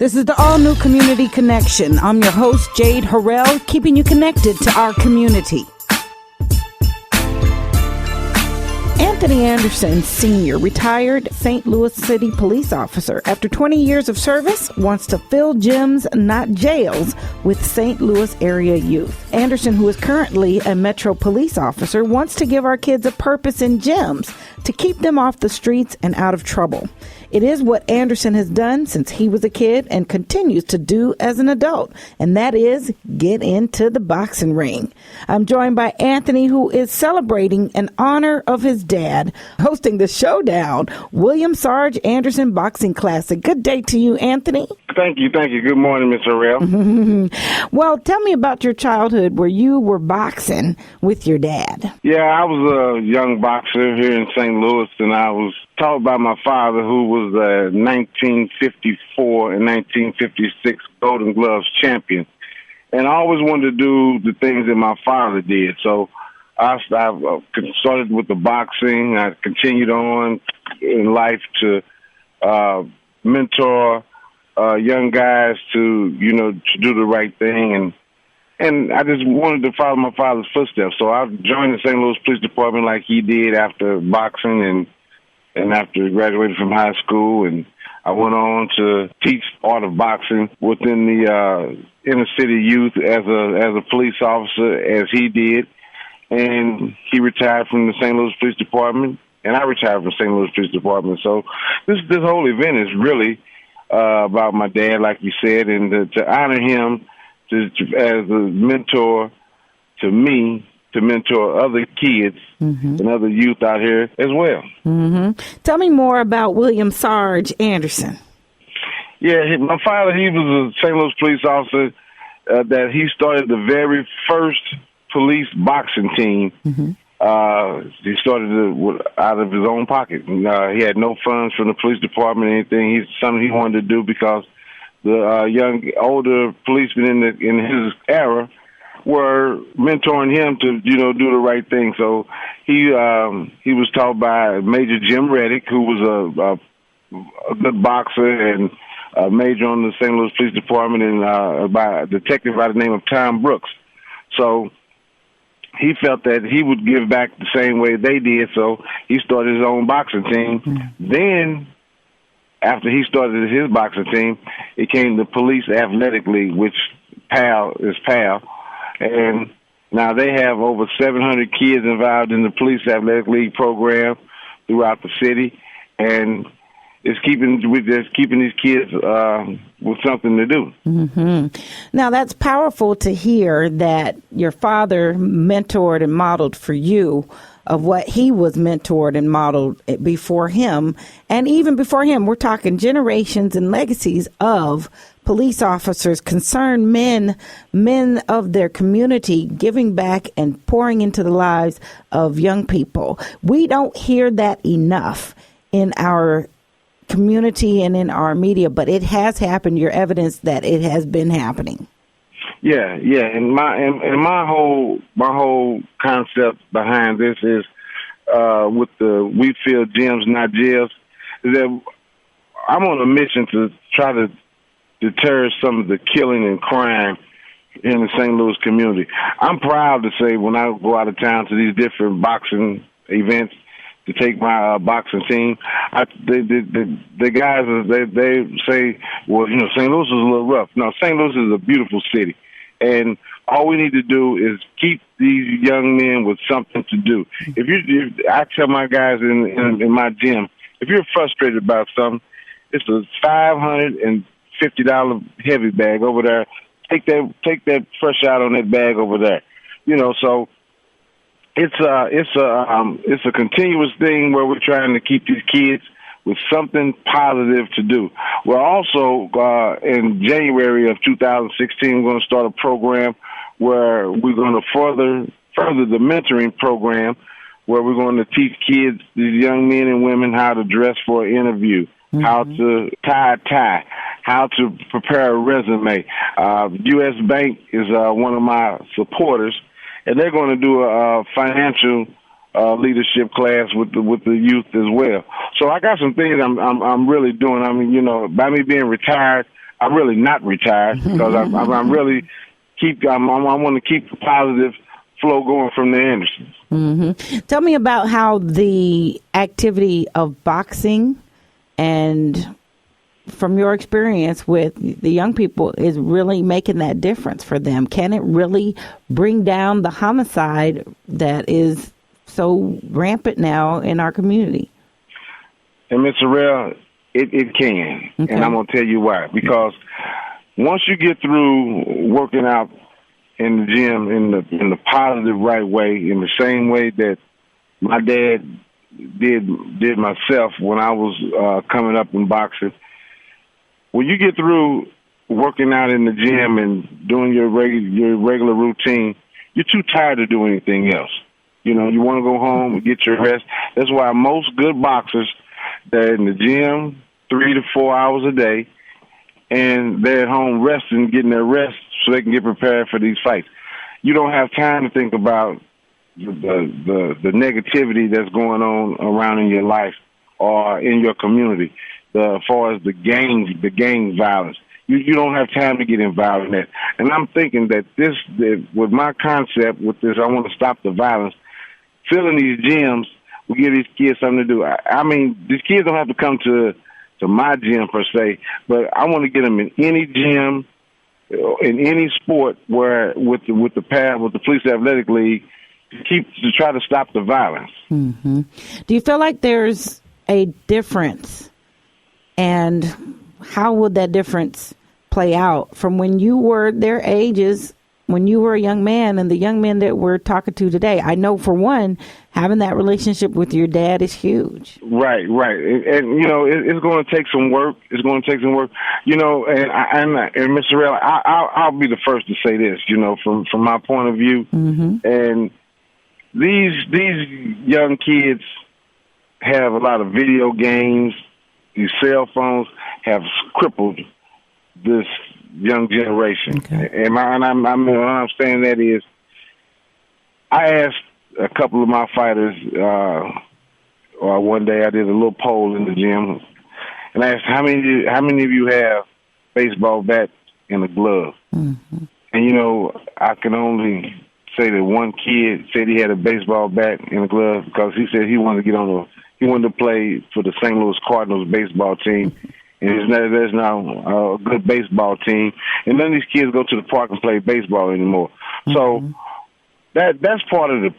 This is the all-new Community Connection. I'm your host, Jade Harr, keeping you connected to our community. Anthony Anderson, Sr., retired St. Louis City police officer. After 20 years of service, wants to fill gyms, not jails, with St. Louis area youth. Anderson, who is currently a Metro police officer, wants to give our kids a purpose in gyms to keep them off the streets and out of trouble. It is what Anderson has done since he was a kid and continues to do as an adult, and that is get into the boxing ring. I'm joined by Anthony, who is celebrating in honor of his dad, hosting the Showdown, William Sarge Anderson Boxing Classic. Good day to you, Anthony. Thank you. Good morning, Ms. Harrell. Well, tell me about your childhood where you were boxing with your dad. Yeah, I was a young boxer here in St. Louis, and I was taught by my father, who was a 1954 and 1956 Golden Gloves champion. And I always wanted to do the things that my father did. So I started with the boxing. I continued on in life to mentor young guys to do the right thing. And I just wanted to follow my father's footsteps. So I joined the St. Louis Police Department like he did after boxing and after graduating from high school. And I went on to teach art of boxing within the inner city youth as a police officer, as he did. And he retired from the St. Louis Police Department, and I retired from the St. Louis Police Department. So this whole event is really about my dad, like you said, and to honor him as a mentor to me, to mentor other kids and other youth out here as well. Tell me more about William Sarge Anderson. Yeah, my father, he was a St. Louis police officer that he started the very first police boxing team. He started out of his own pocket. He had no funds from the police department or anything. It's something he wanted to do because the older policemen in his era were mentoring him to, do the right thing. So he was taught by Major Jim Reddick, who was a good boxer and a major on the St. Louis Police Department, and by a detective by the name of Tom Brooks. So he felt that he would give back the same way they did, so he started his own boxing team. Then, after he started his boxing team, it came the Police Athletic League, which is PAL. And now they have over 700 kids involved in the Police Athletic League program throughout the city. And it's keeping these kids with something to do. Now, that's powerful to hear that your father mentored and modeled for you of what he was mentored and modeled before him. And even before him, we're talking generations and legacies of police officers, concerned men of their community, giving back and pouring into the lives of young people. We don't hear that enough in our community and in our media, but it has happened. You're evidence that it has been happening. Yeah, and my whole concept behind this is with the We Feel Gyms, Not Jails, is that I'm on a mission to try to deter some of the killing and crime in the St. Louis community. I'm proud to say when I go out of town to these different boxing events to take my boxing team, the guys, they say, well, St. Louis is a little rough. No, St. Louis is a beautiful city. And all we need to do is keep these young men with something to do. I tell my guys in my gym, if you're frustrated about something, it's a $550 heavy bag over there. Take that fresh out on that bag over there. So it's a continuous thing where we're trying to keep these kids with something positive to do. We're also, in January of 2016, we're going to start a program where we're going to further the mentoring program, where we're going to teach kids, these young men and women, how to dress for an interview, how to tie a tie, how to prepare a resume. U.S. Bank is one of my supporters, and they're going to do a financial leadership class with the youth as well. So I got some things I'm really doing. I mean, by me being retired, I'm really not retired because I'm really I want to keep the positive flow going from the Andersons. Mm-hmm. Tell me about how the activity of boxing and from your experience with the young people is really making that difference for them. Can it really bring down the homicide that is so rampant now in our community? And Ms. Sorrell, it can. Okay. And I'm going to tell you why. Because once you get through working out in the gym in the positive right way, in the same way that my dad did myself when I was coming up in boxing, when you get through working out in the gym and doing your regular routine, you're too tired to do anything else. You know, you want to go home and get your rest. That's why most good boxers, they're in the gym 3 to 4 hours a day, and they're at home resting, getting their rest so they can get prepared for these fights. You don't have time to think about the negativity that's going on around in your life or in your community. As far as the gang violence, you don't have time to get involved in that. And I'm thinking that with my concept with this, I want to stop the violence. Filling these gyms will give these kids something to do. I mean, these kids don't have to come to my gym per se, but I want to get them in any gym, in any sport where with the Police Athletic League to try to stop the violence. Mm-hmm. Do you feel like there's a difference? And how would that difference play out from when you were their ages, when you were a young man, and the young men that we're talking to today? I know, for one, having that relationship with your dad is huge. Right. And you know, it's going to take some work. You know, and Mr. Rell, I'll be the first to say this, you know, from my point of view. Mm-hmm. And these young kids have a lot of video games. These cell phones have crippled this young generation. Okay. And what I'm saying that is, I asked a couple of my fighters, or one day I did a little poll in the gym, and I asked, how many of you have baseball bat and a glove? Mm-hmm. And, you know, I can only say that one kid said he had a baseball bat and a glove because he said he wanted to play for the St. Louis Cardinals baseball team. And there's now a good baseball team. And none of these kids go to the park and play baseball anymore. Mm-hmm. So that's part of the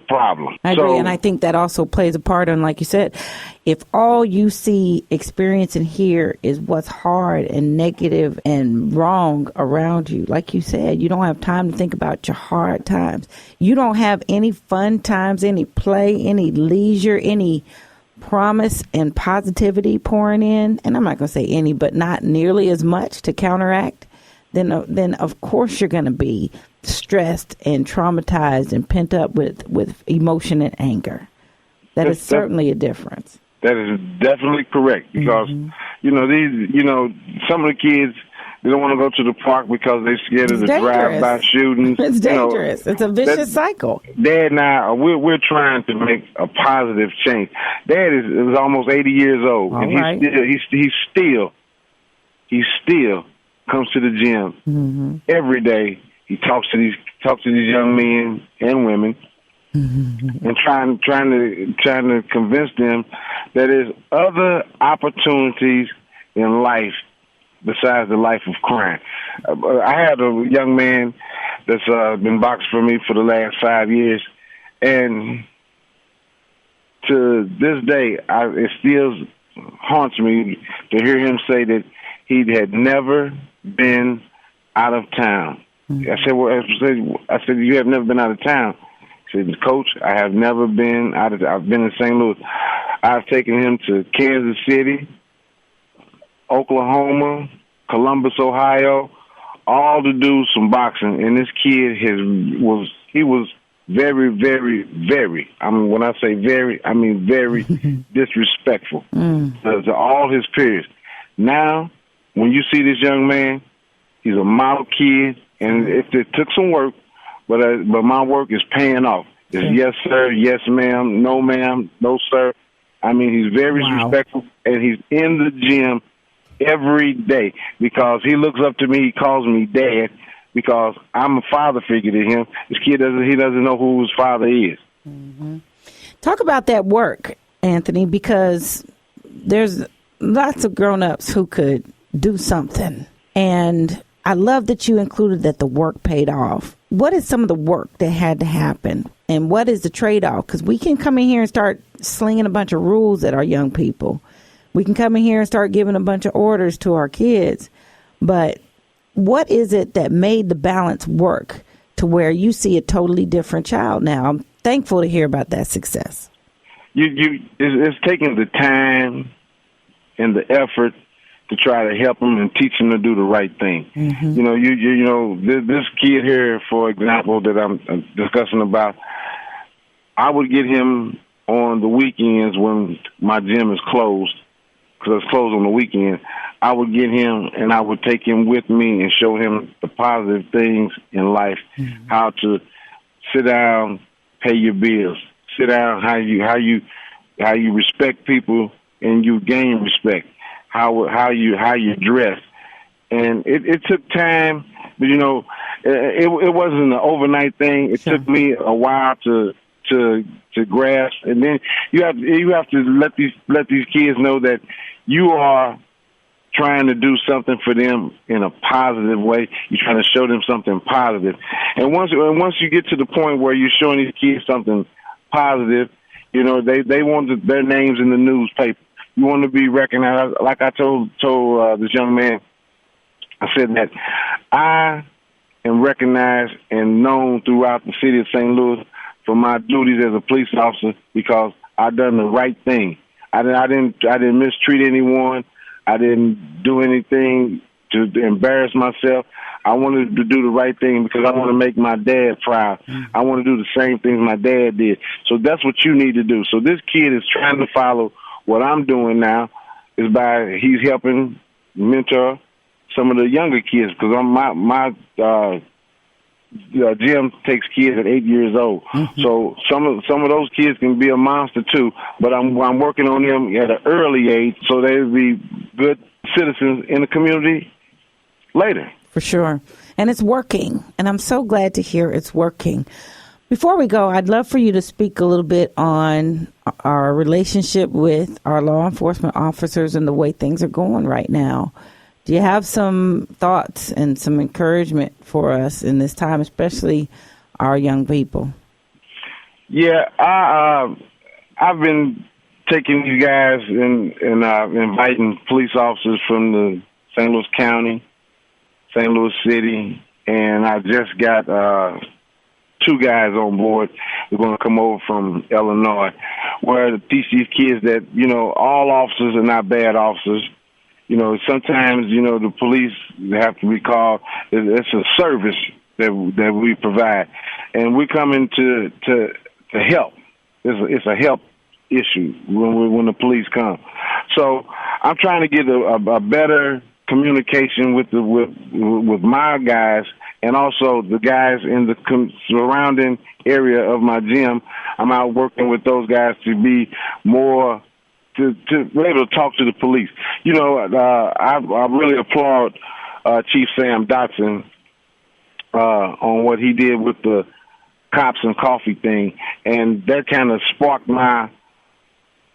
problem. I agree, and I think that also plays a part in, like you said, if all you see, experience, and hear is what's hard and negative and wrong around you, like you said, you don't have time to think about your hard times. You don't have any fun times, any play, any leisure, any promise and positivity pouring in. And I'm not going to say any, but not nearly as much to counteract. Then of course you're going to be stressed and traumatized and pent up with emotion and anger. That is certainly a difference. That is definitely correct because, you know, some of the kids, they don't want to go to the park because they're scared of the drive-by shootings. It's dangerous. It's a vicious cycle. Dad and I, we're trying to make a positive change. Dad is almost 80 years old, and he still comes to the gym every day. He talks to these young men and women, and trying to convince them that there's other opportunities in life besides the life of crime. I had a young man that's been boxing for me for the last 5 years, and to this day, it still haunts me to hear him say that he had never been out of town. I said, you have never been out of town. He said, Coach, I have never been out of. I've been in St. Louis. I've taken him to Kansas City, Oklahoma, Columbus, Ohio, all to do some boxing. And this kid was very, very, very, I mean, when I say very, I mean very disrespectful to all his peers. Now, when you see this young man, he's a model kid, and it took some work, but my work is paying off. It's yes, sir, yes, ma'am, no, sir. I mean, he's very respectful, and he's in the gym every day because he looks up to me. He calls me dad because I'm a father figure to him. This kid doesn't know who his father is. Mm-hmm. Talk about that work, Anthony, because there's lots of grown-ups who could do something. And I love that you included that the work paid off. What is some of the work that had to happen? And what is the trade-off? Because we can come in here and start slinging a bunch of rules at our young people. We can come in here and start giving a bunch of orders to our kids. But what is it that made the balance work to where you see a totally different child now? I'm thankful to hear about that success. It's taking the time and the effort to try to help them and teach them to do the right thing. Mm-hmm. You know, this kid here, for example, that I'm discussing about, I would get him on the weekends when my gym is closed, because it's closed on the weekend. I would get him and I would take him with me and show him the positive things in life, mm-hmm. how to sit down, pay your bills, sit down, how you respect people and you gain respect. How you dress, and it took time, but it wasn't an overnight thing. It took me a while to grasp, and then you have to let these kids know that you are trying to do something for them in a positive way. You're trying to show them something positive, and once you get to the point where you're showing these kids something positive, they want their names in the newspaper. You want to be recognized. Like I told this young man, I said that I am recognized and known throughout the city of St. Louis for my duties as a police officer because I done the right thing. I didn't mistreat anyone. I didn't do anything to embarrass myself. I wanted to do the right thing because I want to make my dad proud. I want to do the same things my dad did. So that's what you need to do. So this kid is trying to follow what I'm doing now is he's helping mentor some of the younger kids because my gym takes kids at 8 years old. Mm-hmm. So some of those kids can be a monster too, but I'm working on them at an early age so they'll be good citizens in the community later. For sure. And it's working. And I'm so glad to hear it's working. Before we go, I'd love for you to speak a little bit on our relationship with our law enforcement officers and the way things are going right now. Do you have some thoughts and some encouragement for us in this time, especially our young people? Yeah, I've been taking these guys and inviting police officers from the St. Louis County, St. Louis City, and I just got 2 guys on board. They're going to come over from Illinois, where to teach these kids that, all officers are not bad officers. Sometimes, the police have to be called. It's a service that we provide. And we're coming to help. It's a help issue when the police come. So I'm trying to get a better communication with my guys and also the guys in the surrounding area of my gym. I'm out working with those guys to be more to be able to talk to the police. I really applaud Chief Sam Dotson on what he did with the cops and coffee thing, and that kind of sparked my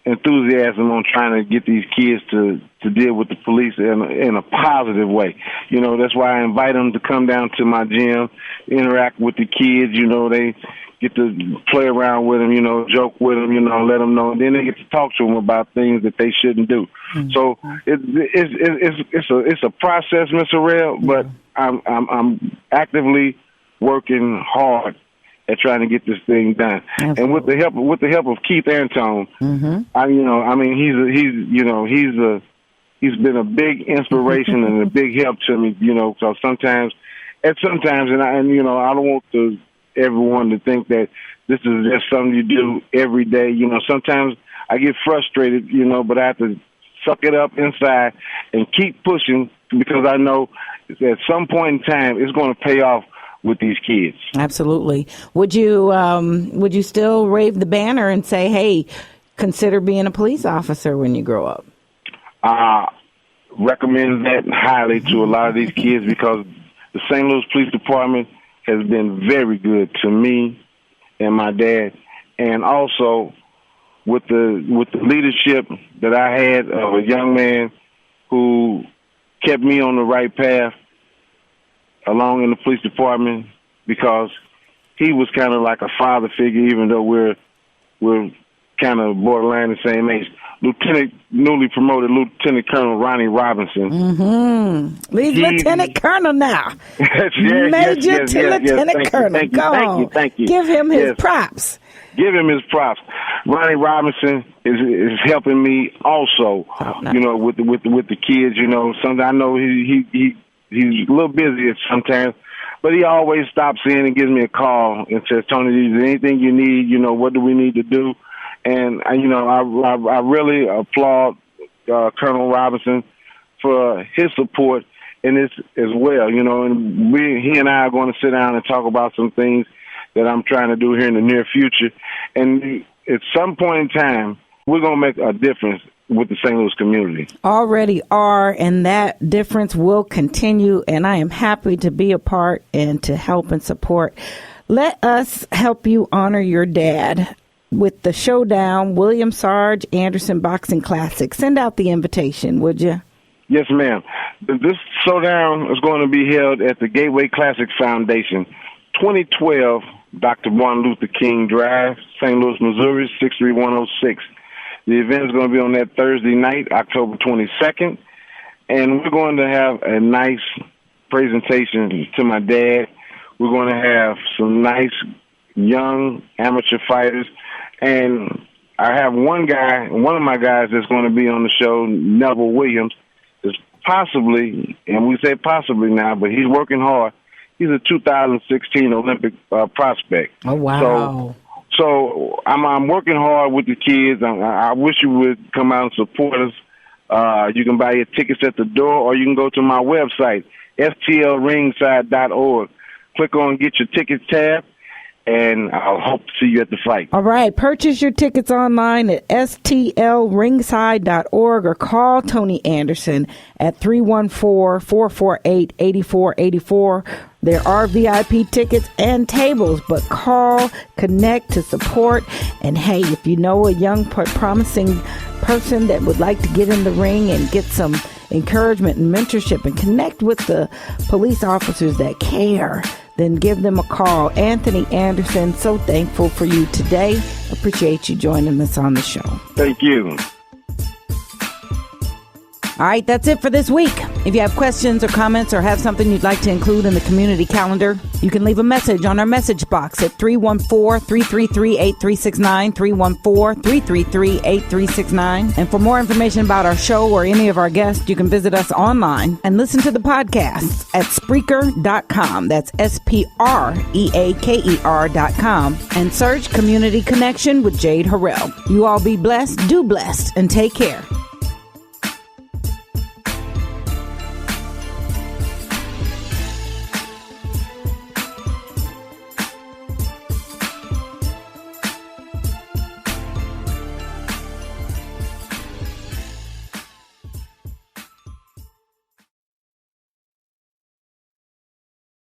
enthusiasm on trying to get these kids to deal with the police in a positive way. That's why I invite them to come down to my gym, interact with the kids. They get to play around with them, joke with them, let them know. And then they get to talk to them about things that they shouldn't do. Mm-hmm. So it's a process, Mr. Rell, but I'm actively working hard at trying to get this thing done. Absolutely. And with the help of Keith Antone, mm-hmm. He's been a big inspiration and a big help to me, because sometimes, and I don't want everyone to think that this is just something you do every day. Sometimes I get frustrated, but I have to suck it up inside and keep pushing because I know at some point in time it's going to pay off with these kids. Absolutely. Would you still wave the banner and say, hey, consider being a police officer when you grow up? recommend that highly to a lot of these kids because the St. Louis Police Department has been very good to me and my dad, and also with the leadership that I had of a young man who kept me on the right path along in the police department because he was kind of like a father figure, even though we're kind of borderline the same age. Newly promoted Lieutenant Colonel Ronnie Robinson. Mm-hmm. He's Lieutenant Colonel now. Major to Lieutenant Colonel. Thank you. Give him his props. Give him his props. Ronnie Robinson is helping me also. Nice. You know, with the kids. You know, sometimes I know he's a little busy sometimes, but he always stops in and gives me a call and says, "Tony, is there anything you need? You know, what do we need to do?" And you know, I really applaud Colonel Robinson for his support in this as well. You know, and he and I are going to sit down and talk about some things that I'm trying to do here in the near future. And at some point in time, we're going to make a difference with the St. Louis community. Already are, and that difference will continue. And I am happy to be a part and to help and support. Let us help you honor your dad with the Showdown William Sarge Anderson Boxing Classic. Send out the invitation, would you? Yes, ma'am. This showdown is going to be held at the Gateway Classic Foundation, 2012 Dr. Martin Luther King Drive, St. Louis, Missouri, 63106. The event is going to be on that Thursday night, October 22nd, and we're going to have a nice presentation to my dad. We're going to have some nice young amateur fighters, and I have one of my guys that's going to be on the show, Neville Williams, is possibly, and we say possibly now, but he's working hard. He's a 2016 Olympic prospect. Oh, wow. So I'm working hard with the kids. I wish you would come out and support us. You can buy your tickets at the door, or you can go to my website, stlringside.org. Click on Get Your Tickets tab, and I'll hope to see you at the fight. All right. Purchase your tickets online at stlringside.org or call Tony Anderson at 314-448-8484. There are VIP tickets and tables, but call, connect to support. And hey, if you know a young, promising person that would like to get in the ring and get some encouragement and mentorship and connect with the police officers that care, then give them a call. Anthony Anderson, so thankful for you today. Appreciate you joining us on the show. Thank you. All right, that's it for this week. If you have questions or comments or have something you'd like to include in the community calendar, you can leave a message on our message box at 314-333-8369, 314-333-8369. And for more information about our show or any of our guests, you can visit us online and listen to the podcasts at Spreaker.com. That's Spreaker.com. And search Community Connection with Jade Harr. You all be blessed, do blessed, and take care.